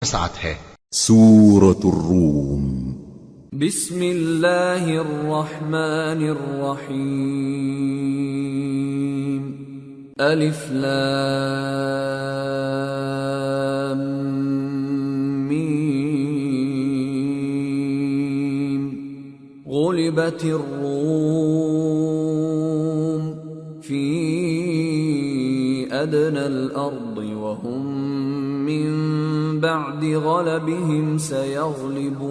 ساتھ ہے۔ سورۃ الروم۔ بسم اللہ الرحمن الرحیم۔ الف لام میم۔ غلبت الروم فی ادنى الارض وهم من بعد غلبهم سيغلبون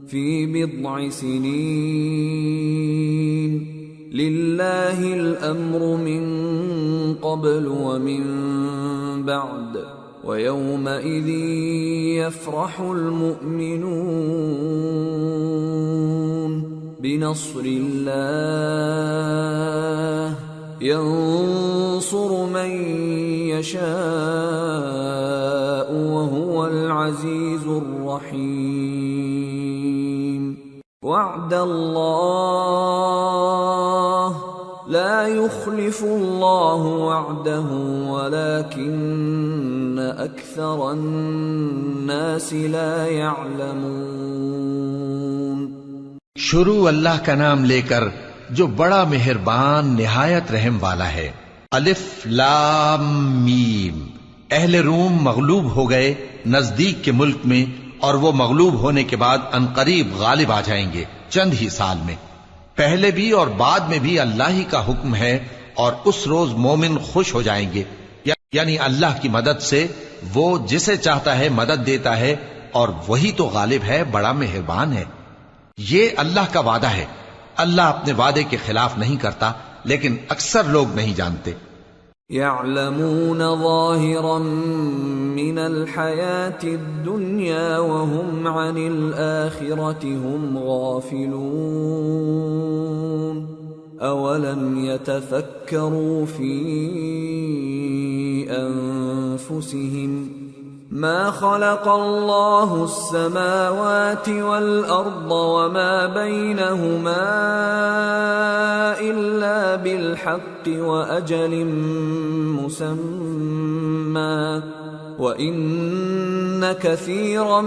في بضع سنين لله الأمر من قبل ومن بعد ويومئذ يفرح المؤمنون بنصر الله ينصر من يشاء وهو العزيز الرحيم وعد الله لا يخلف الله وعده ولكن أكثر الناس لا يعلمون۔ شروع اللہ کا نام لے کر جو بڑا مہربان نہایت رحم والا ہے۔ الف لام میم۔ اہل روم مغلوب ہو گئے نزدیک کے ملک میں، اور وہ مغلوب ہونے کے بعد عنقریب غالب آ جائیں گے چند ہی سال میں۔ پہلے بھی اور بعد میں بھی اللہ ہی کا حکم ہے، اور اس روز مومن خوش ہو جائیں گے، یعنی اللہ کی مدد سے وہ جسے چاہتا ہے مدد دیتا ہے، اور وہی تو غالب ہے، بڑا مہربان ہے۔ یہ اللہ کا وعدہ ہے، اللہ اپنے وعدے کے خلاف نہیں کرتا، لیکن اکثر لوگ نہیں جانتے۔ يعلمون ظاهرا من الحياة الدنيا وهم عن الآخرة هم غافلون أولم يتفكروا في أنفسهم ما خلق الله السماوات والأرض وما بينهما إلا بالحق وأجل مسمى وإن كثيرا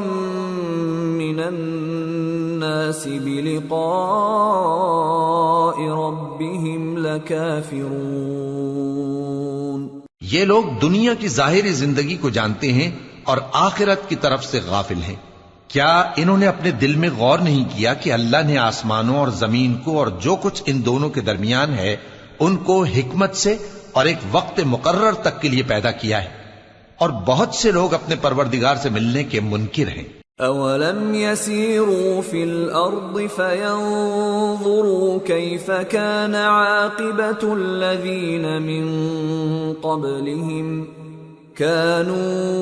من الناس بلقاء ربهم لكافرون۔ یہ لوگ دنیا کی ظاہری زندگی کو جانتے ہیں اور آخرت کی طرف سے غافل ہیں۔ کیا انہوں نے اپنے دل میں غور نہیں کیا کہ اللہ نے آسمانوں اور زمین کو اور جو کچھ ان دونوں کے درمیان ہے ان کو حکمت سے اور ایک وقت مقرر تک کے لیے پیدا کیا ہے، اور بہت سے لوگ اپنے پروردگار سے ملنے کے منکر ہیں۔ أَوَلَمْ يَسِيرُوا فِي الْأَرْضِ فَيَنظُرُوا كَيْفَ كَانَ عَاقِبَةُ الَّذِينَ مِن قَبْلِهِمْ كَانُوا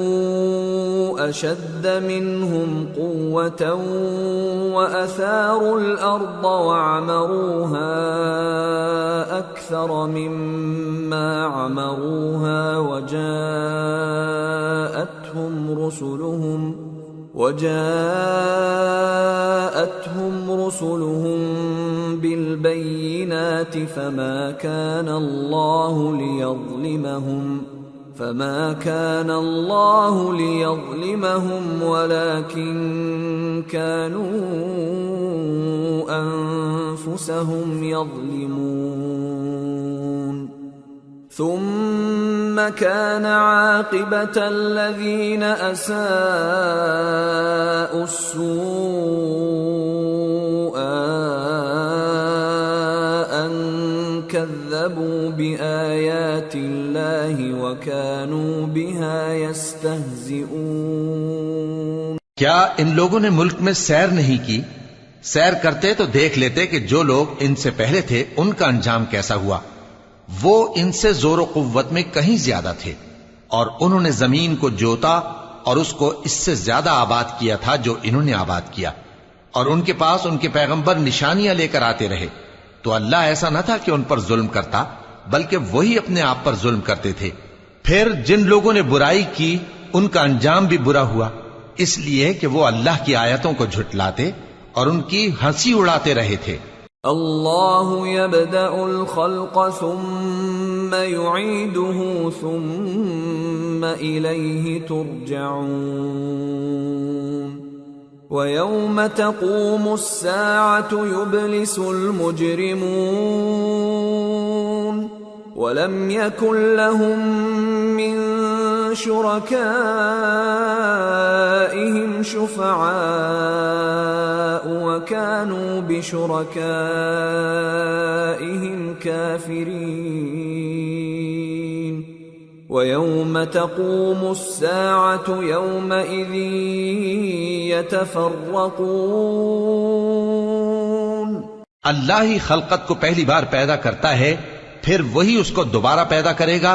أَشَدَّ مِنْهُمْ قُوَّةً وَأَثَارُوا الْأَرْضَ وَعَمَرُوهَا أَكْثَرَ مِمَّا عَمَرُوهَا وجاءتهم رسلهم بالبينات فما كان الله ليظلمهم ولكن كانوا أنفسهم يظلمون ثم كان عاقبة الذين أساءوا السوء أن كذبوا بآيات الله وكانوا بها يستهزئون۔ کیا ان لوگوں نے ملک میں سیر نہیں کی؟ سیر کرتے تو دیکھ لیتے کہ جو لوگ ان سے پہلے تھے ان کا انجام کیسا ہوا۔ وہ ان سے زور و قوت میں کہیں زیادہ تھے، اور انہوں نے زمین کو جوتا اور اس کو اس سے زیادہ آباد کیا تھا جو انہوں نے آباد کیا، اور ان کے پاس ان کے پیغمبر نشانیاں لے کر آتے رہے، تو اللہ ایسا نہ تھا کہ ان پر ظلم کرتا، بلکہ وہی اپنے آپ پر ظلم کرتے تھے۔ پھر جن لوگوں نے برائی کی ان کا انجام بھی برا ہوا، اس لیے کہ وہ اللہ کی آیتوں کو جھٹلاتے اور ان کی ہنسی اڑاتے رہے تھے۔ اللہ يبدأ الخلق ثم ثم يعيده ثم إليه ترجعون ويوم تقوم الساعة يبلس المجرمون ولم يكن لهم من شركائهم شفعاء وكانوا بشركائهم كافرين ويوم تقوم الساعة يومئذ يتفرقون اللہ ہی خلقت کو پہلی بار پیدا کرتا ہے، پھر وہی اس کو دوبارہ پیدا کرے گا،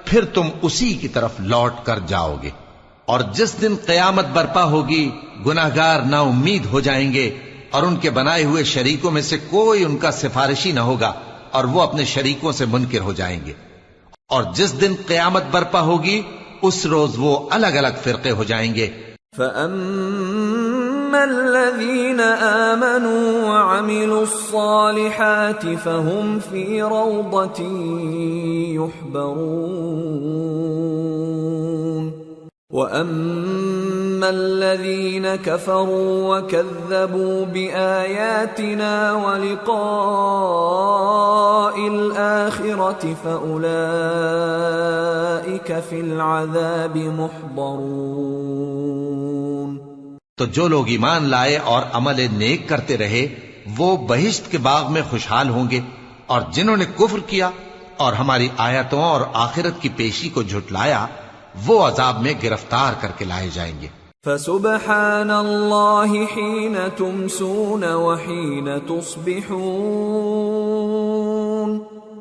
پھر تم اسی کی طرف لوٹ کر جاؤ گے۔ اور جس دن قیامت برپا ہوگی گناہگار نا امید ہو جائیں گے، اور ان کے بنائے ہوئے شریکوں میں سے کوئی ان کا سفارشی نہ ہوگا، اور وہ اپنے شریکوں سے منکر ہو جائیں گے۔ اور جس دن قیامت برپا ہوگی اس روز وہ الگ الگ فرقے ہو جائیں گے۔ فَأَمَّا الَّذِينَ آمَنُوا وَعَمِلُوا الصَّالِحَاتِ فَهُمْ فِي رَوْضَةٍ يُحْبَرُونَ وَأَمَّا الَّذِينَ كَفَرُوا وَكَذَّبُوا بِآيَاتِنَا وَلِقَاءِ الْآخِرَةِ فَأُولَئِكَ فِي الْعَذَابِ مُحْضَرُونَ تو جو لوگ ایمان لائے اور عمل نیک کرتے رہے وہ بہشت کے باغ میں خوشحال ہوں گے، اور جنہوں نے کفر کیا اور ہماری آیتوں اور آخرت کی پیشی کو جھٹلایا وہ عذاب میں گرفتار کر کے لائے جائیں گے۔ فسبحان اللہ حین تمسون وحین تصبحون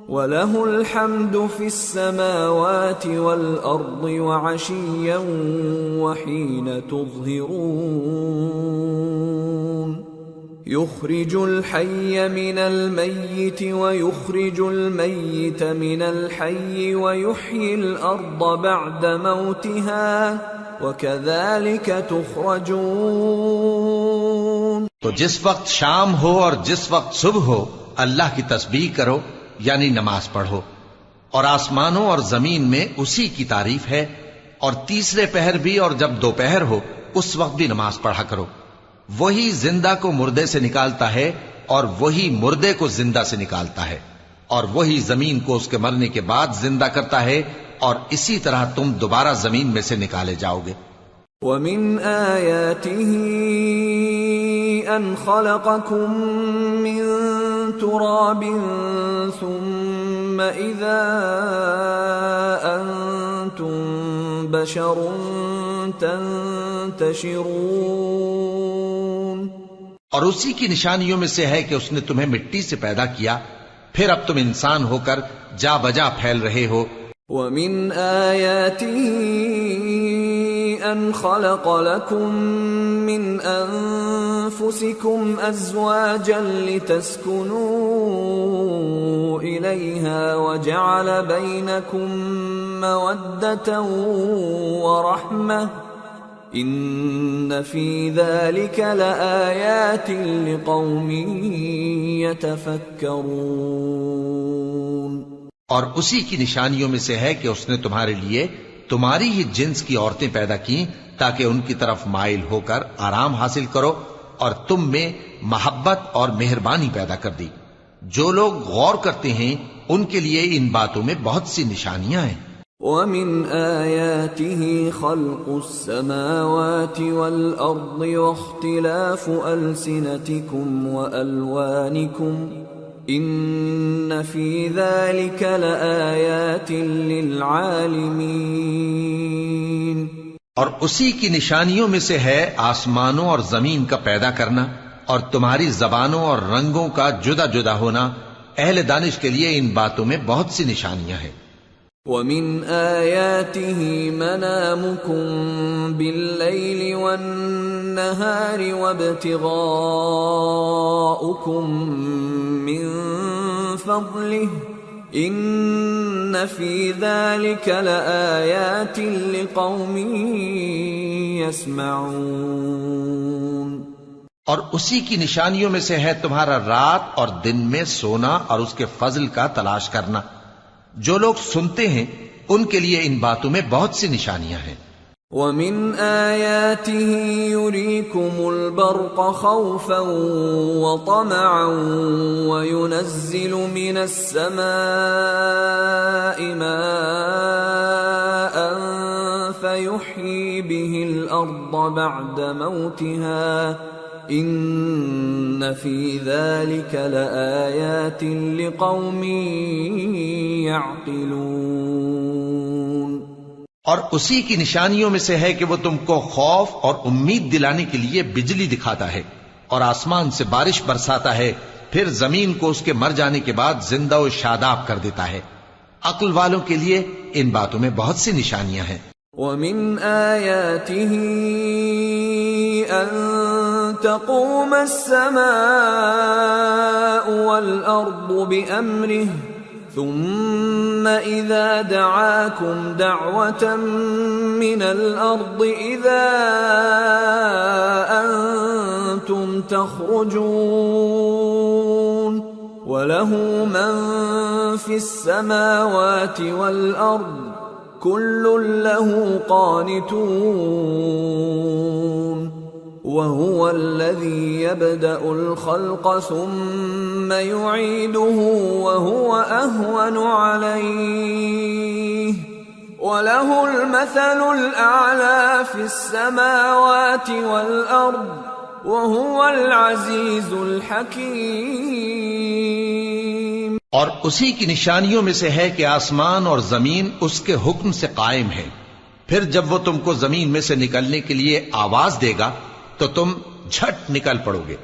وَلَهُ الْحَمْدُ فِي السَّمَاوَاتِ وَالْأَرْضِ وَعَشِيًّا وَحِينَ تُظْهِرُونَ يُخْرِجُ الْحَيَّ مِنَ الْمَيِّتِ وَيُخْرِجُ الْمَيِّتَ مِنَ الْحَيِّ وَيُحْيِي الْأَرْضَ بَعْدَ مَوْتِهَا وَكَذَلِكَ تُخْرَجُونَ۔ تو جس وقت شام ہو اور جس وقت صبح ہو اللہ کی تسبیح کرو، یعنی نماز پڑھو، اور آسمانوں اور زمین میں اسی کی تعریف ہے، اور تیسرے پہر بھی اور جب دوپہر ہو اس وقت بھی نماز پڑھا کرو۔ وہی زندہ کو مردے سے نکالتا ہے اور وہی مردے کو زندہ سے نکالتا ہے، اور وہی زمین کو اس کے مرنے کے بعد زندہ کرتا ہے، اور اسی طرح تم دوبارہ زمین میں سے نکالے جاؤ گے۔ وَمِنْ آيَاتِهِ أَنْ خَلَقَكُم مِّن تُرَابٍ ثُمَّ إِذَا أَنْتُمْ بَشَرٌ تَنْتَشِرُونَ۔ اور اسی کی نشانیوں میں سے ہے کہ اس نے تمہیں مٹی سے پیدا کیا، پھر اب تم انسان ہو کر جا بجا پھیل رہے ہو۔ وَمِنْ آيَاتِهِ أَنْ خَلَقَ لَكُم مِّنْ أَنفُسِكُمْ أَزْوَاجًا لِتَسْكُنُوا إِلَيْهَا وَجَعَلَ بَيْنَكُم مَّوَدَّةً وَرَحْمَةً إِنَّ فِي ذَلِكَ لَآيَاتٍ لِقَوْمٍ يَتَفَكَّرُونَ۔ اور اسی کی نشانیوں میں سے ہے کہ اس نے تمہارے لیے تمہاری ہی جنس کی عورتیں پیدا کی تاکہ ان کی طرف مائل ہو کر آرام حاصل کرو، اور تم میں محبت اور مہربانی پیدا کر دی۔ جو لوگ غور کرتے ہیں ان کے لیے ان باتوں میں بہت سی نشانیاں ہیں۔ وَمِنْ آيَاتِهِ خَلْقُ السَّمَاوَاتِ وَالْأَرْضِ وَاخْتِلَافُ أَلْسِنَتِكُمْ وَأَلْوَانِكُمْ إِنَّ فِي ذَلِكَ لَآيَاتٍ لِلْعَالِمِينَ۔ اور اسی کی نشانیوں میں سے ہے آسمانوں اور زمین کا پیدا کرنا، اور تمہاری زبانوں اور رنگوں کا جدا جدا ہونا، اہل دانش کے لیے ان باتوں میں بہت سی نشانیاں ہیں۔ وَمِنْ آيَاتِهِ مَنَامُكُمْ بِاللَّيْلِ وَالنَّهَارِ وَابْتِغَاؤُكُمْ مِنْ فَضْلِهِ إِنَّ فِي ذَلِكَ لَآيَاتٍ لِقَوْمٍ يَسْمَعُونَ۔ اور اسی کی نشانیوں میں سے ہے تمہارا رات اور دن میں سونا اور اس کے فضل کا تلاش کرنا، جو لوگ سنتے ہیں ان کے لیے ان باتوں میں بہت سی نشانیاں ہیں۔ وَمِنْ آيَاتِهِ يُرِيكُمُ الْبَرْقَ خَوْفًا وَطَمَعًا وَيُنَزِّلُ مِنَ السَّمَاءِ مَاءً فَيُحْيِي بِهِ الْأَرْضَ بَعْدَ مَوْتِهَا إِنَّ فِي ذَلِكَ لَآيَاتٍ لِقَوْمٍ يَعْقِلُونَ۔ اور اسی کی نشانیوں میں سے ہے کہ وہ تم کو خوف اور امید دلانے کے لیے بجلی دکھاتا ہے اور آسمان سے بارش برساتا ہے، پھر زمین کو اس کے مر جانے کے بعد زندہ و شاداب کر دیتا ہے۔ عقل والوں کے لیے ان باتوں میں بہت سی نشانیاں ہیں۔ وَمِنْ آيَاتِهِ أَن تَقُومَ السَّمَاءُ وَالْأَرْضُ بِأَمْرِهِ ثم إذا دعاكم دعوة من الأرض إذا أنتم تخرجون وله من في السماوات والأرض كل له قانتون وهو الذي يبدأ الخلق ثم يعيده وهو أهون عليه وله المثل الأعلى في السماوات والأرض وهو العزيز الحكيم۔ اور اسی کی نشانیوں میں سے ہے کہ آسمان اور زمین اس کے حکم سے قائم ہے، پھر جب وہ تم کو زمین میں سے نکلنے کے لیے آواز دے گا تو تم جھٹ نکل پڑو گے،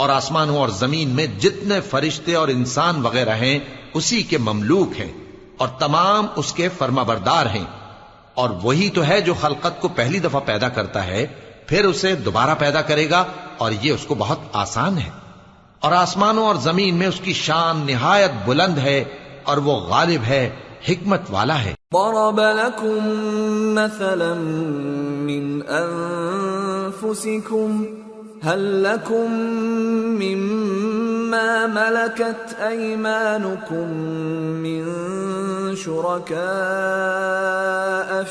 اور آسمانوں اور زمین میں جتنے فرشتے اور انسان وغیرہ ہیں اسی کے مملوک ہیں اور تمام اس کے فرما بردار ہیں، اور وہی تو ہے جو خلقت کو پہلی دفعہ پیدا کرتا ہے پھر اسے دوبارہ پیدا کرے گا، اور یہ اس کو بہت آسان ہے۔ اور آسمانوں اور زمین میں اس کی شان نہایت بلند ہے اور وہ غالب ہے، حکمت والا ہے۔ ضرب لكم مثلا من أنفسكم هل لكم مما ملكت أيمانكم من شركاء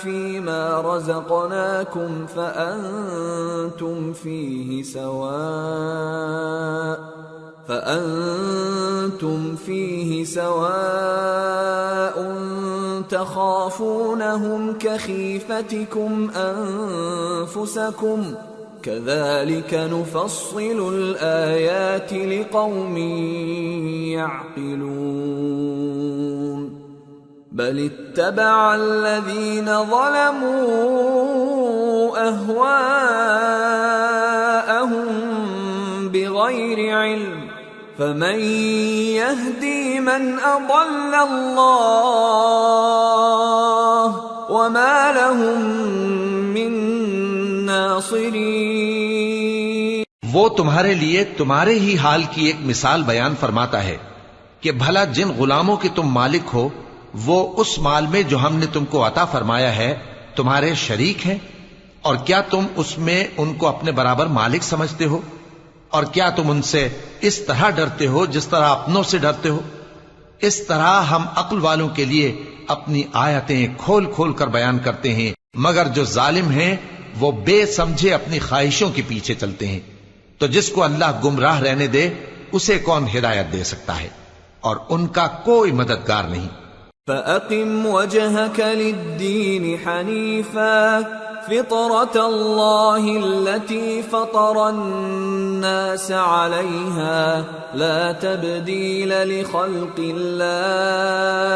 فيما رزقناكم فأنتم فيه سواء تخافونهم كخيفتكم أنفسكم كذلك نفصل الآيات لقوم يعقلون بل اتبع الذين ظلموا أهواءهم بغير علم فمن يهدي من أضل الله وما لهم من ناصرين۔ وہ تمہارے لیے تمہارے ہی حال کی ایک مثال بیان فرماتا ہے کہ بھلا جن غلاموں کے تم مالک ہو وہ اس مال میں جو ہم نے تم کو عطا فرمایا ہے تمہارے شریک ہیں، اور کیا تم اس میں ان کو اپنے برابر مالک سمجھتے ہو؟ اور کیا تم ان سے اس طرح ڈرتے ہو جس طرح اپنوں سے ڈرتے ہو؟ اس طرح ہم عقل والوں کے لیے اپنی آیتیں کھول کھول کر بیان کرتے ہیں، مگر جو ظالم ہیں وہ بے سمجھے اپنی خواہشوں کے پیچھے چلتے ہیں، تو جس کو اللہ گمراہ رہنے دے اسے کون ہدایت دے سکتا ہے، اور ان کا کوئی مددگار نہیں۔ فَأَقِمْ وَجْهَكَ لِلدِّينِ حَنِيفًا فِطْرَةَ اللَّهِ الَّتِي فَطَرَ النَّاسَ عَلَيْهَا لَا تَبْدِيلَ لِخَلْقِ اللَّهِ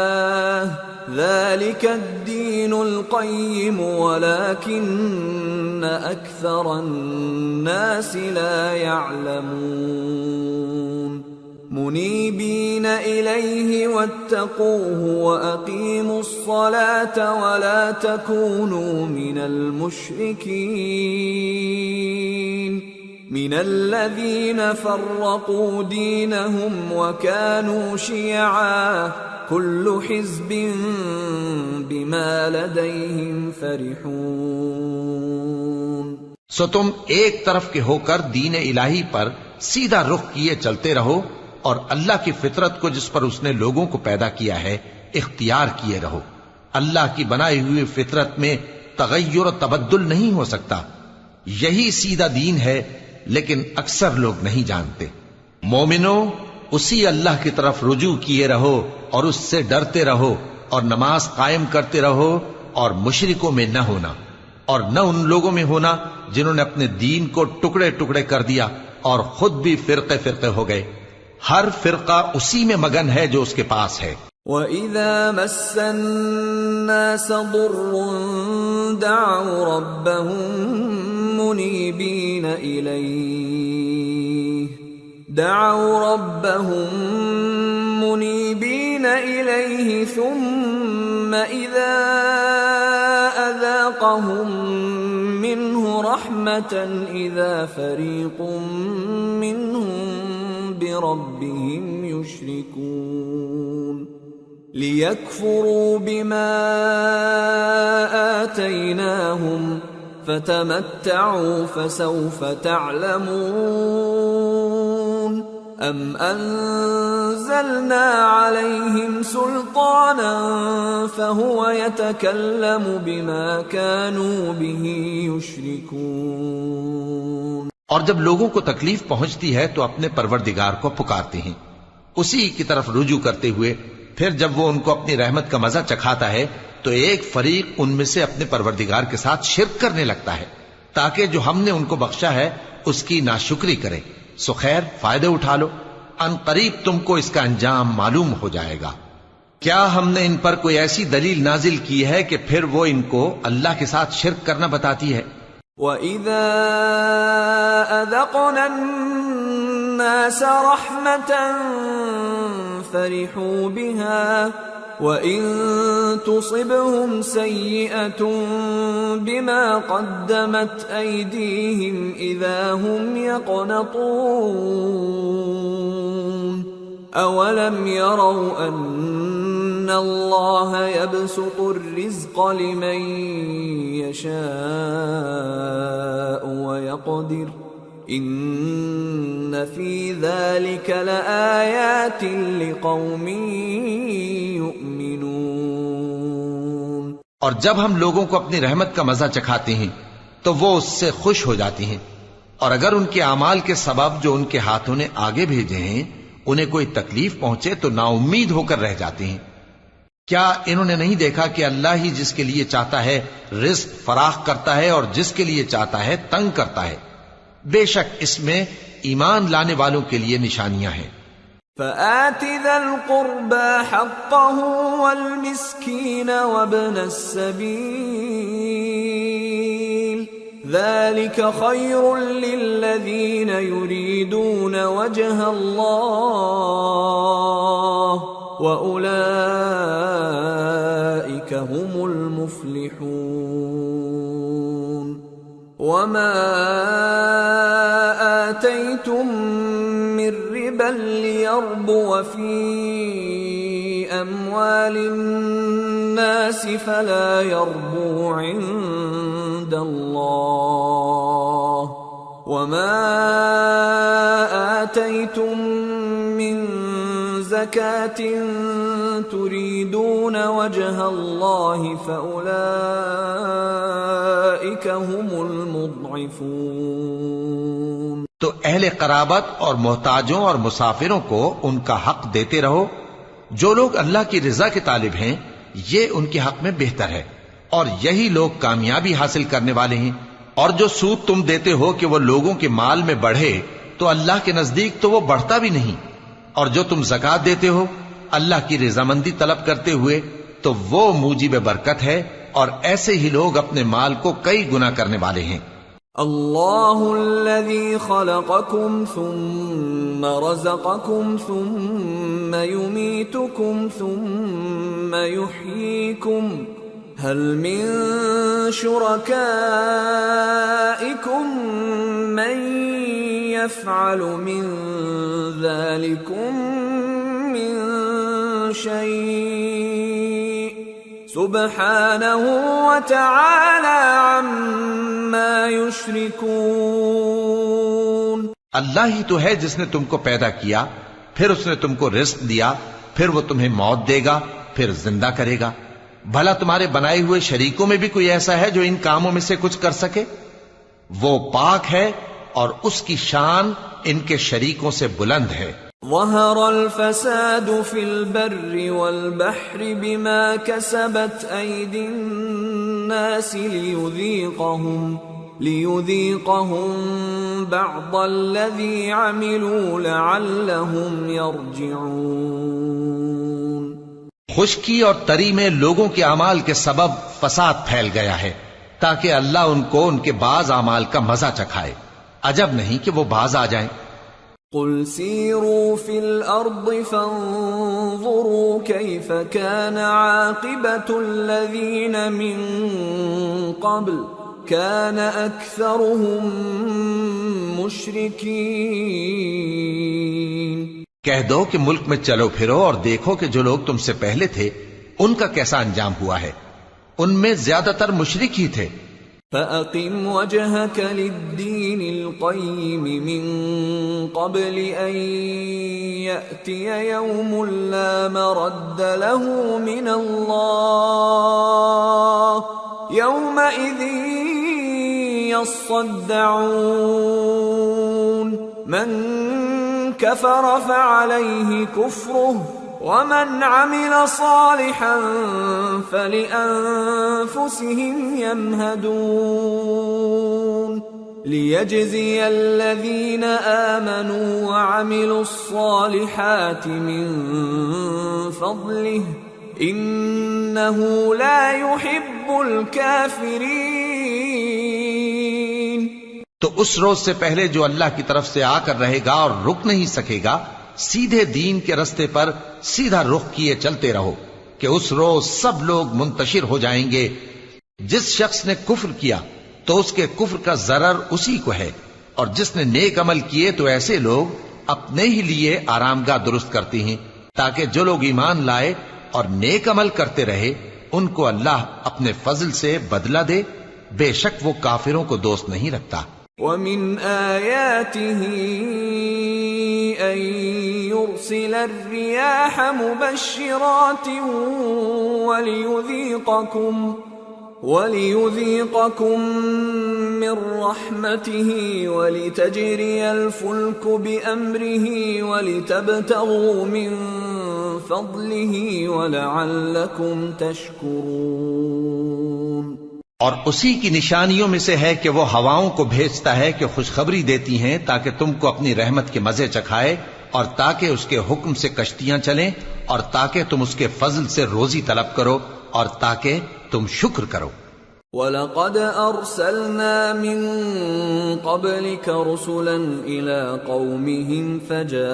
ذَلِكَ الدِّينُ الْقَيِّمُ وَلَكِنَّ أَكْثَرَ النَّاسِ لَا يَعْلَمُونَ منيبين إليه واتقوه وأقيموا الصلاة ولا تكونوا من المشركين من الذين فرقوا دينهم وكانوا شيعا كل حزب بما لديهم فرحون۔ سو تم ایک طرف کے ہو کر دین الہی پر سیدھا رخ کیے چلتے رہو، اور اللہ کی فطرت کو جس پر اس نے لوگوں کو پیدا کیا ہے اختیار کیے رہو۔ اللہ کی بنائی ہوئی فطرت میں تغیر و تبدل نہیں ہو سکتا، یہی سیدھا دین ہے، لیکن اکثر لوگ نہیں جانتے۔ مومنو، اسی اللہ کی طرف رجوع کیے رہو اور اس سے ڈرتے رہو، اور نماز قائم کرتے رہو، اور مشرکوں میں نہ ہونا، اور نہ ان لوگوں میں ہونا جنہوں نے اپنے دین کو ٹکڑے ٹکڑے کر دیا اور خود بھی فرقے فرقے ہو گئے۔ ہر فرقہ اسی میں مگن ہے جو اس کے پاس ہے۔ وَإِذَا مَسَّ النَّاسَ ضُرٌّ دَعَوْا رَبَّهُم مُنِيبِينَ إِلَيْهِ ثُمَّ إِذَا أَذَاقَهُم مِّنْهُ رَحْمَةً إِذَا فَرِيقٌ مِّنْهُم بِرَبِّهِمْ يُشْرِكُونَ لِيَكْفُرُوا بِمَا آتَيْنَاهُمْ فَتَمَتَّعُوا فَسَوْفَ تَعْلَمُونَ أَمْ أَنزَلْنَا عَلَيْهِمْ سُلْطَانًا فَهُوَ يَتَكَلَّمُ بِمَا كَانُوا بِهِ يُشْرِكُونَ۔ اور جب لوگوں کو تکلیف پہنچتی ہے تو اپنے پروردگار کو پکارتے ہیں، اسی کی طرف رجوع کرتے ہوئے، پھر جب وہ ان کو اپنی رحمت کا مزہ چکھاتا ہے تو ایک فریق ان میں سے اپنے پروردگار کے ساتھ شرک کرنے لگتا ہے تاکہ جو ہم نے ان کو بخشا ہے اس کی ناشکری کرے۔ سو خیر، فائدے اٹھا لو، ان قریب تم کو اس کا انجام معلوم ہو جائے گا۔ کیا ہم نے ان پر کوئی ایسی دلیل نازل کی ہے کہ پھر وہ ان کو اللہ کے ساتھ شرک کرنا بتاتی ہے؟ وَإِذَا أَذَقْنَا النَّاسَ رَحْمَةً فَرِحُوا بِهَا وَإِن تُصِبْهُمْ سَيِّئَةٌ بِمَا قَدَّمَتْ أَيْدِيهِمْ إِذَا هُمْ يَقْنَطُونَ أَوَلَمْ يَرَوْا أَنَّ اللَّهَ يَبْسُطُ الرِّزْقَ لِمَن يَشَاءُ وَيَقْدِرُ إِنَّ فِي ذَلِكَ لَآيَاتٍ لِقَوْمٍ يُؤْمِنُونَ۔ اور جب ہم لوگوں کو اپنی رحمت کا مزہ چکھاتے ہیں تو وہ اس سے خوش ہو جاتی ہیں، اور اگر ان کے اعمال کے سبب جو ان کے ہاتھوں نے آگے بھیجے ہیں انہیں کوئی تکلیف پہنچے تو نا امید ہو کر رہ جاتے ہیں۔ کیا انہوں نے نہیں دیکھا کہ اللہ ہی جس کے لیے چاہتا ہے رزق فراخ کرتا ہے اور جس کے لیے چاہتا ہے تنگ کرتا ہے؟ بے شک اس میں ایمان لانے والوں کے لیے نشانیاں ہیں۔ فَآتِ ذَا الْقُرْبَى حَقَّهُ وَالْمِسْكِينَ وَابْنَ السَّبِيلِ ذَلِكَ خَيْرٌ لِّلَّذِينَ يُرِيدُونَ وَجْهَ اللَّهِ وَأُولَئِكَ هُمُ الْمُفْلِحُونَ۔ وَمَا آتَيْتُم مِّن رِّبًا لِّيَرْبُوَ فِي أَمْوَالِ النَّاسِ فَلَا يَرْبُو عِندَ اللَّهِ وَمَا آتَيْتُم مِّن زَكَاةٍ تُرِيدُونَ وَجْهَ اللَّهِ فَأُولَئِكَ هُمُ الْمُضْعِفُونَ۔ تو اہل قرابت اور محتاجوں اور مسافروں کو ان کا حق دیتے رہو۔ جو لوگ اللہ کی رضا کے طالب ہیں یہ ان کے حق میں بہتر ہے، اور یہی لوگ کامیابی حاصل کرنے والے ہیں۔ اور جو سود تم دیتے ہو کہ وہ لوگوں کے مال میں بڑھے تو اللہ کے نزدیک تو وہ بڑھتا بھی نہیں، اور جو تم زکوٰۃ دیتے ہو اللہ کی رضامندی طلب کرتے ہوئے تو وہ موجب برکت ہے، اور ایسے ہی لوگ اپنے مال کو کئی گنا کرنے والے ہیں۔ اللہ الذی خلقکم ثم رزقکم ثم یمیتکم ثم یحییکم هل من شرکائکم من یفعل من ذلکم من شیء سبحانہ وتعالی عما یشرکون۔ اللہ ہی تو ہے جس نے تم کو پیدا کیا، پھر اس نے تم کو رزق دیا، پھر وہ تمہیں موت دے گا، پھر زندہ کرے گا۔ بھلا تمہارے بنائے ہوئے شریکوں میں بھی کوئی ایسا ہے جو ان کاموں میں سے کچھ کر سکے؟ وہ پاک ہے اور اس کی شان ان کے شریکوں سے بلند ہے۔ ظهر الفساد في البر والبحر بما كسبت أيدي الناس ليذيقهم بعض الذي عملوا لعلهم يرجعون۔ خشکی اور تری میں لوگوں کے اعمال کے سبب فساد پھیل گیا ہے تاکہ اللہ ان کو ان کے بعض اعمال کا مزہ چکھائے۔ عجب نہیں کہ وہ باز آ جائیں۔ قل سیروا فی الارض فانظروا کیف کان عاقبۃ الذین من قبل کان اکثرهم مشرکین۔ کہہ دو کہ ملک میں چلو پھرو اور دیکھو کہ جو لوگ تم سے پہلے تھے ان کا کیسا انجام ہوا ہے، ان میں زیادہ تر مشرک ہی تھے۔ فَأَقِمْ وَجْهَكَ لِلدِّينِ الْقَيِّمِ مِنْ قَبْلِ أَنْ يَأْتِيَ يَوْمٌ لَا مَرَدَّ لَهُ مِنَ اللَّهِ يَوْمَئِذٍ يَصَّدَّعُونَ مَنْ كَفَرَ فَعَلَيْهِ كُفْرُهُ وَمَنْ عَمِلَ صَالِحًا فَلِأَنفُسِهِمْ يَمْهَدُونَ لِيَجْزِيَ الَّذِينَ آمَنُوا وَعَمِلُوا الصَّالِحَاتِ مِنْ فَضْلِهِ إِنَّهُ لَا يُحِبُّ الْكَافِرِينَ۔ تو اس روز سے پہلے جو اللہ کی طرف سے آ کر رہے گا اور رک نہیں سکے گا، سیدھے دین کے رستے پر سیدھا رخ کیے چلتے رہو کہ اس روز سب لوگ منتشر ہو جائیں گے۔ جس شخص نے کفر کیا تو اس کے کفر کا ضرر اسی کو ہے، اور جس نے نیک عمل کیے تو ایسے لوگ اپنے ہی لیے آرام گاہ درست کرتے ہیں تاکہ جو لوگ ایمان لائے اور نیک عمل کرتے رہے ان کو اللہ اپنے فضل سے بدلہ دے۔ بے شک وہ کافروں کو دوست نہیں رکھتا۔ وَمِنْ آيَاتِهِ أَن يُرْسِلَ الرِّيَاحَ مُبَشِّرَاتٍ وَلِيُذِيقَكُم مِّن رَّحْمَتِهِ وَلِتَجْرِيَ الْفُلْكُ بِأَمْرِهِ وَلِتَبْتَغُوا مِن فَضْلِهِ وَلَعَلَّكُمْ تَشْكُرُونَ۔ اور اسی کی نشانیوں میں سے ہے کہ وہ ہواؤں کو بھیجتا ہے کہ خوشخبری دیتی ہیں تاکہ تم کو اپنی رحمت کے مزے چکھائے، اور تاکہ اس کے حکم سے کشتیاں چلیں، اور تاکہ تم اس کے فضل سے روزی طلب کرو، اور تاکہ تم شکر کرو۔ وَلَقَدْ أَرْسَلْنَا مِن قَبْلِكَ رُسُلًا إِلَىٰ قَوْمِهِمْ فَجَاءُوهُم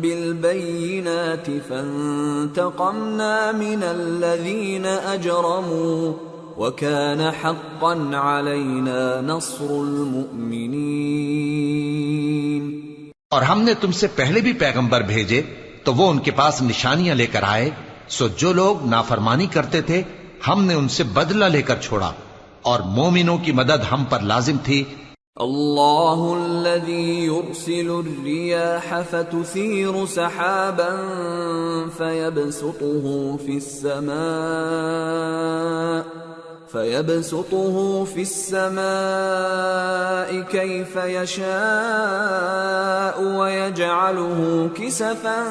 بِالْبَيِّنَاتِ فَانْتَقَمْنَا مِنَ الَّذِينَ أَجْرَمُوا وَكَانَ حَقًّا عَلَيْنَا نَصْرُ الْمُؤْمِنِينَ۔ اور ہم نے تم سے پہلے بھی پیغمبر بھیجے تو وہ ان کے پاس نشانیاں لے کر آئے، سو جو لوگ نافرمانی کرتے تھے ہم نے ان سے بدلہ لے کر چھوڑا، اور مومنوں کی مدد ہم پر لازم تھی۔ اللہ الذی یرسل الریاح فتثیر سحابا فيبسطه في السماء كيف يشاء ويجعله كسفا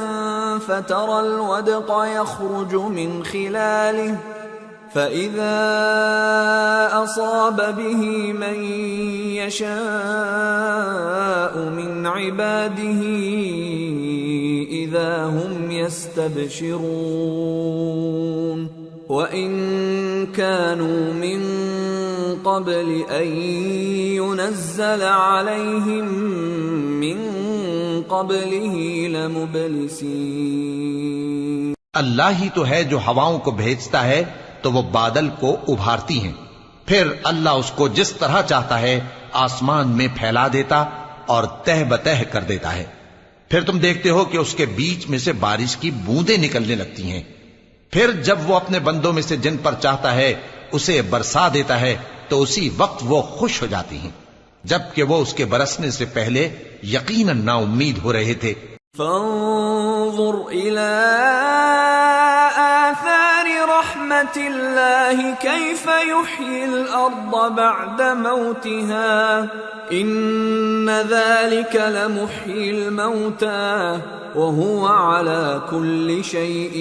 فترى الودق يخرج من خلاله فإذا أصاب به من يشاء من عباده إذا هم يستبشرون وَإِن كَانُوا مِن قَبْلِ أَن يُنَزَّلَ عَلَيْهِم مِّن قَبْلِهِ لَمُبْلِسِينَ۔ اللہ ہی تو ہے جو ہواؤں کو بھیجتا ہے تو وہ بادل کو ابھارتی ہیں، پھر اللہ اس کو جس طرح چاہتا ہے آسمان میں پھیلا دیتا اور تہ بتہ کر دیتا ہے، پھر تم دیکھتے ہو کہ اس کے بیچ میں سے بارش کی بوندیں نکلنے لگتی ہیں، پھر جب وہ اپنے بندوں میں سے جن پر چاہتا ہے اسے برسا دیتا ہے تو اسی وقت وہ خوش ہو جاتی ہیں، جبکہ وہ اس کے برسنے سے پہلے یقیناً نا امید ہو رہے تھے۔ فانظر إلى آثار رحمة الله كيف يحيي الأرض بعد موتها إن ذلك لمحيي الموتى وهو على كل شيء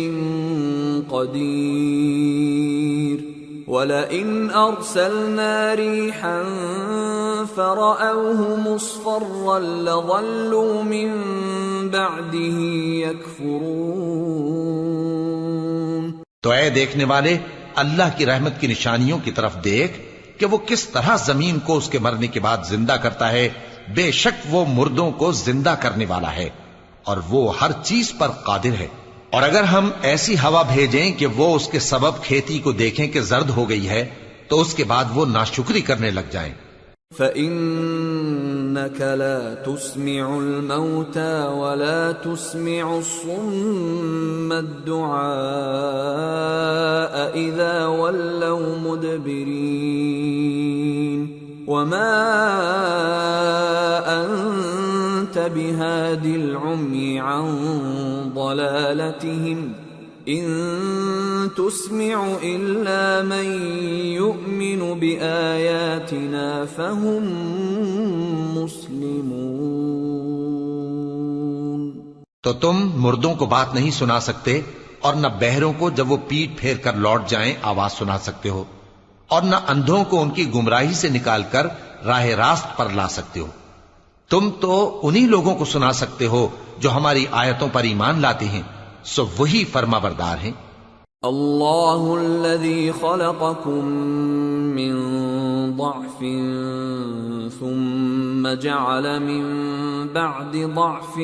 قدير وَلَئِنْ أَرْسَلْنَا رِيحًا فَرَأَوْهُ مُصْفَرًّا لَظَلُّوا مِنْ بَعْدِهِ يَكْفُرُونَ۔ تو اے دیکھنے والے، اللہ کی رحمت کی نشانیوں کی طرف دیکھ کہ وہ کس طرح زمین کو اس کے مرنے کے بعد زندہ کرتا ہے۔ بے شک وہ مردوں کو زندہ کرنے والا ہے اور وہ ہر چیز پر قادر ہے۔ اور اگر ہم ایسی ہوا بھیجیں کہ وہ اس کے سبب کھیتی کو دیکھیں کہ زرد ہو گئی ہے تو اس کے بعد وہ ناشکری کرنے لگ جائیں۔ فَإِنَّكَ لَا تُسْمِعُ الْمَوْتَى وَلَا تُسْمِعُ الصُّمَّ الدُّعَاءَ إِذَا وَلَّوْا مُدْبِرِينَ وَمَا أَنْتَ بِهَادِ الْعُمْيِ عَنْ ضَلَالَتِهِمْ إِن تُسْمِعُ إِلَّا مَن يُؤْمِنُ بِآيَاتِنَا فَهُمْ مُسْلِمُونَ۔ تو تم مردوں کو بات نہیں سنا سکتے اور نہ بہروں کو جب وہ پیٹ پھیر کر لوٹ جائیں آواز سنا سکتے ہو، اور نہ اندھوں کو ان کی گمراہی سے نکال کر راہ راست پر لا سکتے ہو۔ تم تو انہی لوگوں کو سنا سکتے ہو جو ہماری آیتوں پر ایمان لاتے ہیں، سو وہی فرما بردار ہیں۔ اللہ الذی خلقکم من ضعف ثم جعل من بعد ضعف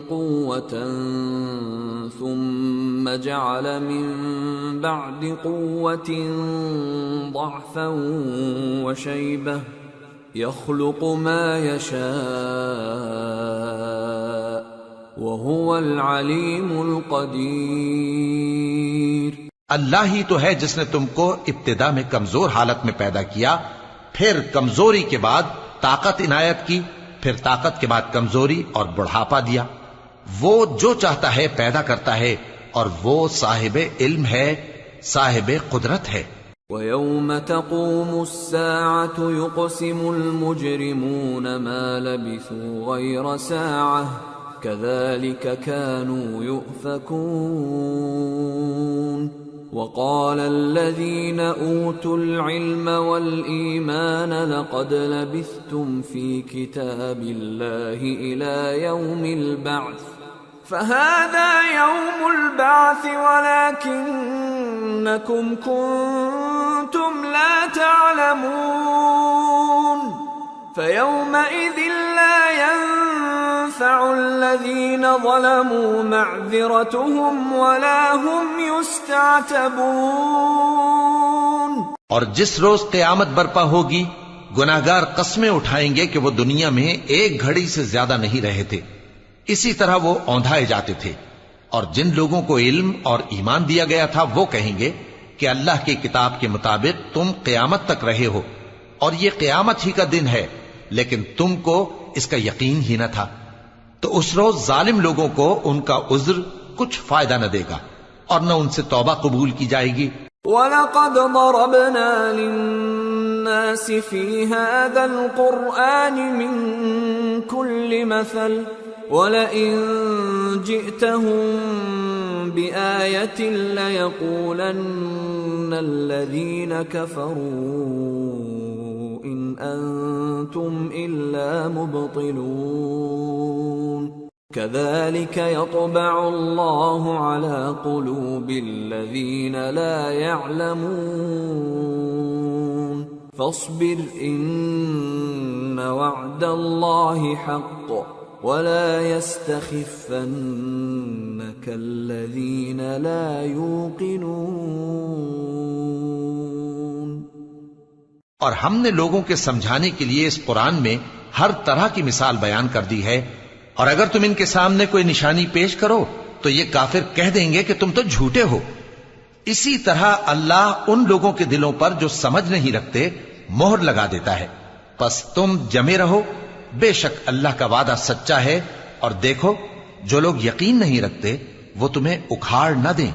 قوة ثم جعل من بعد قوة ضعفا وشيبة يخلق ما يشاء وهو العليم القدير۔ اللہ ہی تو ہے جس نے تم کو ابتدا میں کمزور حالت میں پیدا کیا، پھر کمزوری کے بعد طاقت عنایت کی، پھر طاقت کے بعد کمزوری اور بڑھاپا دیا۔ وہ جو چاہتا ہے پیدا کرتا ہے اور وہ صاحب علم ہے، صاحب قدرت ہے۔ وَيَوْمَ تَقُومُ السَّاعَةُ يُقْسِمُ الْمُجْرِمُونَ مَا لَبِثُوا غَيْرَ سَاعَةٍ كَذَلِكَ كَانُوا يُؤْفَكُونَ۔ وَقَالَ الَّذِينَ أُوتُوا الْعِلْمَ وَالْإِيمَانَ لَقَدْ لَبِثْتُمْ فِي كِتَابِ اللَّهِ إِلَى يَوْمِ الْبَعْثِ فَهَذَا يَوْمُ الْبَعْثِ وَلَكِنَّكُمْ كُنْتُمْ لَا تَعْلَمُونَ فَيَوْمَئِذٍ لَا يَنفَعُ الَّذِينَ ظَلَمُوا مَعْذِرَتُهُمْ وَلَا هُمْ يُسْتَعْتَبُونَ۔ اور جس روز قیامت برپا ہوگی، گناہگار قسمیں اٹھائیں گے کہ وہ دنیا میں ایک گھڑی سے زیادہ نہیں رہے تھے، اسی طرح وہ اوندھائے جاتے تھے۔ اور جن لوگوں کو علم اور ایمان دیا گیا تھا وہ کہیں گے کہ اللہ کی کتاب کے مطابق تم قیامت تک رہے ہو، اور یہ قیامت ہی کا دن ہے، لیکن تم کو اس کا یقین ہی نہ تھا۔ تو اس روز ظالم لوگوں کو ان کا عذر کچھ فائدہ نہ دے گا اور نہ ان سے توبہ قبول کی جائے گی۔ وَلَقَدْ ضَرَبْنَا لِلنَّاسِ فِي هَذَا الْقُرْآنِ مِنْ كُلِّ مَثَلٍ وَلَئِن جِئْتَهُمْ بِآيَةٍ لَيَقُولَنَّ الَّذِينَ كَفَرُوا إِنْ أَنْتُمْ إِلَّا مُبْطِلُونَ كَذَلِكَ يَطْبَعُ اللَّهُ عَلَى قُلُوبِ الَّذِينَ لَا يَعْلَمُونَ فَاصْبِرْ إِنَّ وَعْدَ اللَّهِ حَقٌّ وَلَا يَسْتَخِفَّنَّكَ الَّذِينَ لَا يُوقِنُونَ۔ اور ہم نے لوگوں کے سمجھانے کے لیے اس قرآن میں ہر طرح کی مثال بیان کر دی ہے، اور اگر تم ان کے سامنے کوئی نشانی پیش کرو تو یہ کافر کہہ دیں گے کہ تم تو جھوٹے ہو۔ اسی طرح اللہ ان لوگوں کے دلوں پر جو سمجھ نہیں رکھتے مہر لگا دیتا ہے۔ پس تم جمے رہو، بے شک اللہ کا وعدہ سچا ہے، اور دیکھو جو لوگ یقین نہیں رکھتے وہ تمہیں اکھاڑ نہ دیں